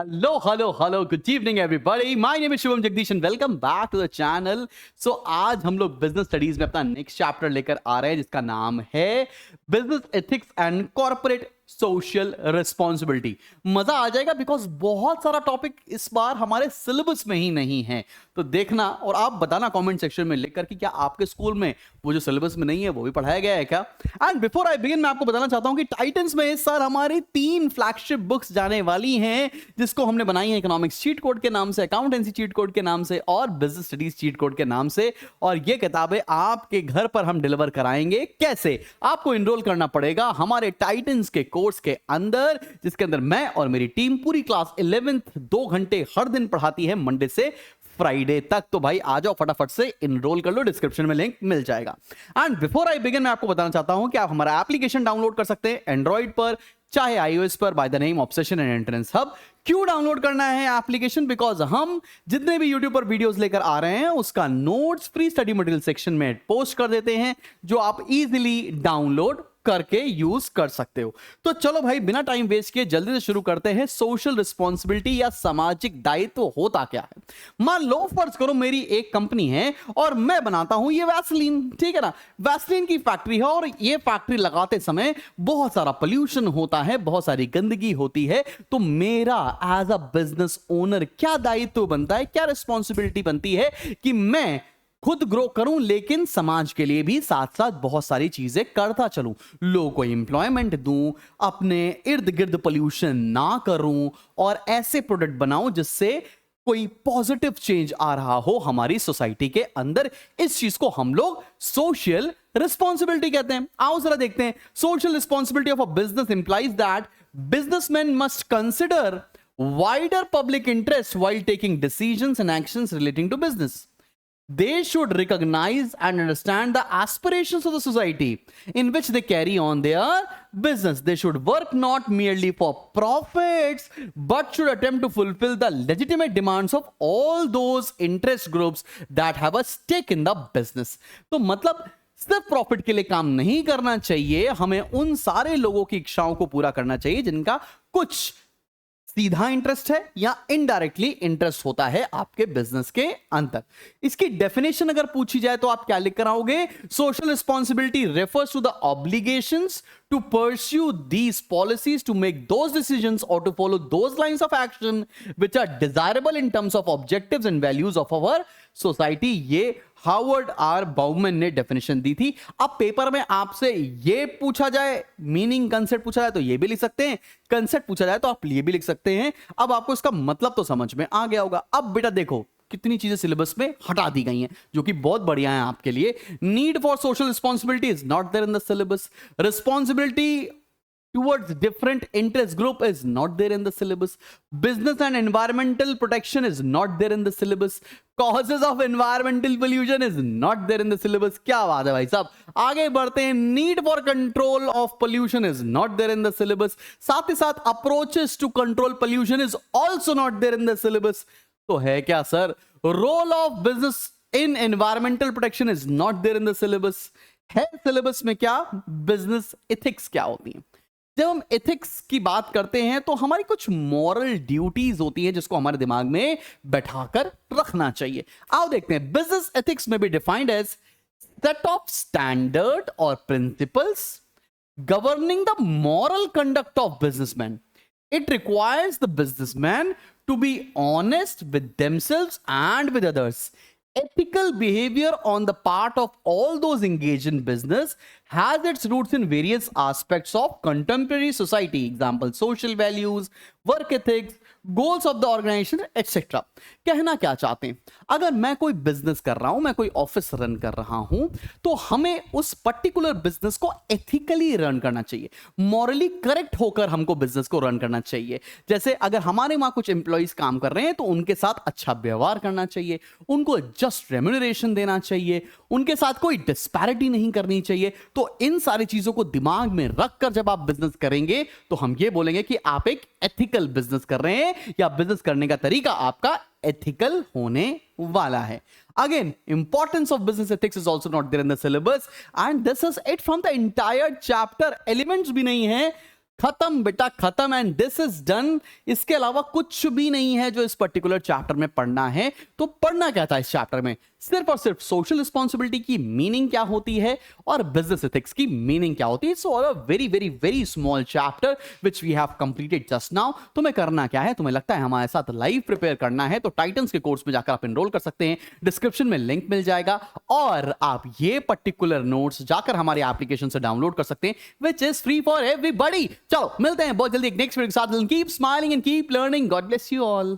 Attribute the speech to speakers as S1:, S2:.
S1: Hello good evening everybody. My name is Shubham Jagdish and welcome back to the channel. So आज हम लोग business studies में अपना next chapter लेकर आ रहे हैं जिसका नाम है business ethics and corporate social responsibility. मजा आ जाएगा बिकॉज बहुत सारा टॉपिक इस बार हमारे सिलेबस में ही नहीं है, तो देखना और आप बताना कमेंट सेक्शन में लिखकर कि क्या आपके स्कूल में वो जो सिलेबस में नहीं है वो भी पढ़ाया गया है क्या। एंड बिफोर आई बिगिन मैं आपको बताना चाहता हूं कि टाइटंस में इस साल हमारी 3 फ्लैगशिप बुक्स जाने वाली हैं जिसको हमने बनाई है इकोनॉमिक्स चीट कोड के नाम से, अकाउंटेंसी चीट कोड के नाम से और बिजनेस स्टडीज चीट कोड के नाम से। और ये किताबें आपके घर पर हम डिलीवर कराएंगे। कैसे? आपको इनरोल करना पड़ेगा हमारे टाइटंस के कोर्स के अंदर, जिसके अंदर मैं और मेरी टीम पूरी क्लास 11th 2 घंटे हर दिन पढ़ाती है, मंडे से फ्राइडे तक। तो भाई आ जाओ फटाफट से इनरोल कर लो, डिस्क्रिप्शन में लिंक मिल जाएगा। एंड बिफोर आई बिगिन मैं आपको बताना चाहता हूं कि आप हमारा एप्लीकेशन डाउनलोड कर सकते हैं एंड्रॉइड पर चाहे iOS पर by the name obsession and entrance hub. क्यों डाउनलोड करना है एप्लीकेशन? बिकॉज हम जितने भी यूट्यूब पर वीडियोस लेकर आ रहे हैं उसका notes free study material section में पोस्ट कर देते हैं, जो आप इजीली डाउनलोड करके यूज कर सकते हो। तो चलो भाई बिना टाइम वेस्ट किए जल्दी से शुरू करते हैं। सोशल रिस्पॉन्सिबिलिटी या सामाजिक दायित्व होता क्या है? मान लो फर्ज करो मेरी एक कंपनी है और मैं बनाता हूं ये वैसलीन, ठीक है ना। वैसलीन की फैक्ट्री है और ये फैक्ट्री लगाते समय बहुत सारा पोल्यूशन होता है, बहुत सारी गंदगी होती है। तो मेरा एज अ बिजनेस ओनर क्या दायित्व बनता है, क्या रिस्पॉन्सिबिलिटी बनती है कि मैं खुद ग्रो करूं लेकिन समाज के लिए भी साथ साथ बहुत सारी चीजें करता चलूं, लोगों को एम्प्लॉयमेंट दूं, अपने इर्द गिर्द पोल्यूशन ना करूं और ऐसे प्रोडक्ट बनाऊं जिससे कोई पॉजिटिव चेंज आ रहा हो हमारी सोसाइटी के अंदर। इस चीज को हम लोग सोशल रिस्पॉन्सिबिलिटी कहते हैं। आओ जरा देखते हैं। Social responsibility of a business implies that businessman must consider wider public interest while taking decisions and actions relating to business. They should recognize and understand the aspirations of the society in which they carry on their business. They should work not merely for profits, but should attempt to fulfill the legitimate demands of all those interest groups that have a stake in the business. तो मतलब सिर्फ profit के लिए काम नहीं करना चाहिए, हमें उन सारे लोगों की इच्छाओं को पूरा करना चाहिए जिनका कुछ सीधा इंटरेस्ट है या इनडायरेक्टली इंटरेस्ट होता है आपके बिजनेस के अंदर। इसकी डेफिनेशन अगर पूछी जाए तो आप क्या लिख कर आओगे? Social responsibility refers to the obligations to pursue these policies, to make those decisions or to follow those lines of action which are desirable in terms of objectives and values of our society. ये Harvard are Bowman ने definition दी थी। अब paper में आपसे ये पूछा जाए, meaning concept पूछा जाए तो ये भी लिख सकते हैं, कंसेप्ट पूछा जाए तो आप ये भी लिख सकते हैं। अब आपको इसका मतलब तो समझ में आ गया होगा। अब बेटा देखो कितनी चीजें सिलेबस में हटा दी गई हैं जो कि बहुत बढ़िया है आपके लिए। Need for social responsibility is not there in the syllabus. Responsibility towards different interest group is not there in the syllabus. Business and environmental protection is not there in the syllabus. Causes of environmental pollution is not there in the syllabus. क्या बात है भाई साहब, आगे बढ़ते हैं। Need for control of pollution is not there in the syllabus. साथ ही साथ approaches to control pollution is also not there in the syllabus. तो है क्या sir? Role of business in environmental protection is not there in the syllabus. है syllabus में क्या? Business ethics क्या होती है? जब हम एथिक्स की बात करते हैं तो हमारी कुछ मॉरल ड्यूटीज होती हैं जिसको हमारे दिमाग में बैठाकर रखना चाहिए। आओ देखते हैं। बिजनेस एथिक्स में भी defined as set of standard और principles governing the moral conduct of businessman. It requires the businessman to be honest with themselves and with others. Ethical behavior on the part of all those engaged in business has its roots in various aspects of contemporary society. Example, social values, work ethics, goals of the organization, etc. कहना क्या चाहते हैं? अगर मैं कोई business कर रहा हूं, मैं कोई ऑफिस रन कर रहा हूं, तो हमें उस पर्टिकुलर बिजनेस को एथिकली रन करना चाहिए, मॉरली करेक्ट होकर हमको बिजनेस को रन करना चाहिए। जैसे अगर हमारे वहां कुछ एम्प्लॉइज काम कर रहे हैं तो उनके साथ अच्छा व्यवहार करना चाहिए, उनको जस्ट रेम्यूनरेशन देना चाहिए, उनके साथ कोई डिस्पैरिटी नहीं करनी चाहिए। तो इन सारी चीजों को दिमाग में रखकर जब आप बिजनेस करेंगे तो हम ये बोलेंगे कि आप एक एथिकल बिजनेस कर रहे हैं या बिजनेस करने का तरीका आपका एथिकल होने वाला है। Again, importance of business ethics is also not there in the syllabus and this is it from the entire chapter. Elements भी नहीं है, खत्म बेटा खत्म, एंड दिस इज डन। इसके अलावा कुछ भी नहीं है जो इस पर्टिकुलर चैप्टर में पढ़ना है। तो पढ़ना क्या था इस चैप्टर में? सिर्फ और सिर्फ सोशल रिस्पॉन्सिबिलिटी की मीनिंग क्या होती है और बिजनेस एथिक्स की मीनिंग क्या होती है। So a very very very small chapter which we have completed just now. तुम्हें करना क्या है? तुम्हें लगता है हमारे साथ लाइव प्रिपेयर करना है तो टाइटन्स के कोर्स में जाकर आप एनरोल कर सकते हैं, डिस्क्रिप्शन में लिंक मिल जाएगा, और आप ये पर्टिकुलर नोट्स जाकर हमारे एप्लीकेशन से डाउनलोड कर सकते हैं which is free for everybody. चलो मिलते हैं बहुत जल्दी एक नेक्स्ट वीडियो के साथ। Keep smiling and keep learning. God bless you all.